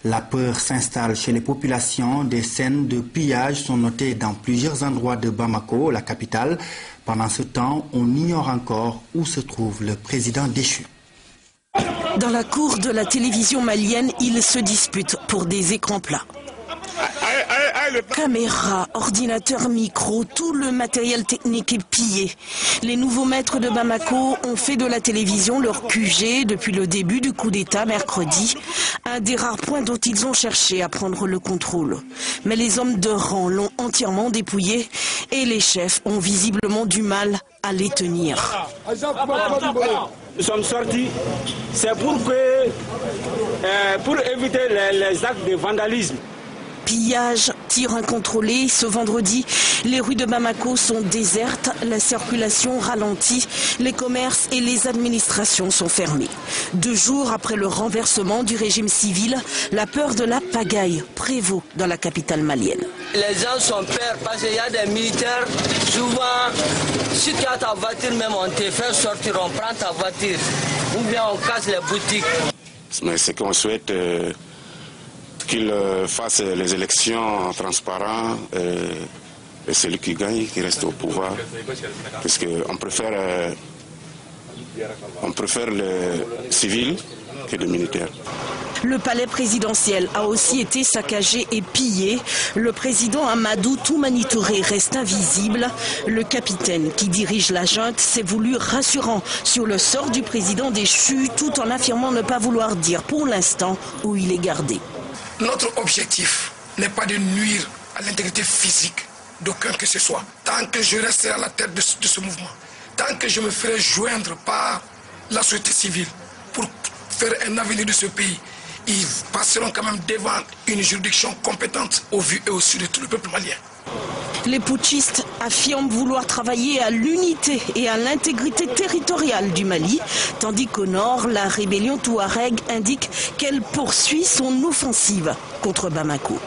La peur s'installe chez les populations. Des scènes de pillage sont notées dans plusieurs endroits de Bamako, la capitale. Pendant ce temps, on ignore encore où se trouve le président déchu. Dans la cour de la télévision malienne, ils se disputent pour des écrans plats. Caméra, ordinateur, micro, tout le matériel technique est pillé. Les nouveaux maîtres de Bamako ont fait de la télévision leur QG depuis le début du coup d'État mercredi, un des rares points dont ils ont cherché à prendre le contrôle. Mais les hommes de rang l'ont entièrement dépouillé et les chefs ont visiblement du mal à les tenir. Nous sommes sortis, c'est pour éviter les actes de vandalisme. Pillage, tirs incontrôlés. Ce vendredi, les rues de Bamako sont désertes, la circulation ralentie, les commerces et les administrations sont fermés. 2 jours après le renversement du régime civil, la peur de la pagaille prévaut dans la capitale malienne. Les gens sont peurs parce qu'il y a des militaires, souvent, si tu as ta voiture même, on te fait sortir, on prend ta voiture, ou bien on casse les boutiques. Mais ce qu'on souhaite, qu'il fasse les élections transparentes et celui qui gagne, qui reste au pouvoir. Parce qu'on préfère les civils que les militaires. Le palais présidentiel a aussi été saccagé et pillé. Le président Amadou Toumani Touré reste invisible. Le capitaine qui dirige la junte s'est voulu rassurant sur le sort du président déchu, tout en affirmant ne pas vouloir dire pour l'instant où il est gardé. Notre objectif n'est pas de nuire à l'intégrité physique d'aucun que ce soit. Tant que je resterai à la tête de ce mouvement, tant que je me ferai joindre par la société civile pour faire un avenir de ce pays, ils passeront quand même devant une juridiction compétente au vu et au su de tout le peuple malien. Les putschistes affirment vouloir travailler à l'unité et à l'intégrité territoriale du Mali, tandis qu'au nord, la rébellion touareg indique qu'elle poursuit son offensive contre Bamako.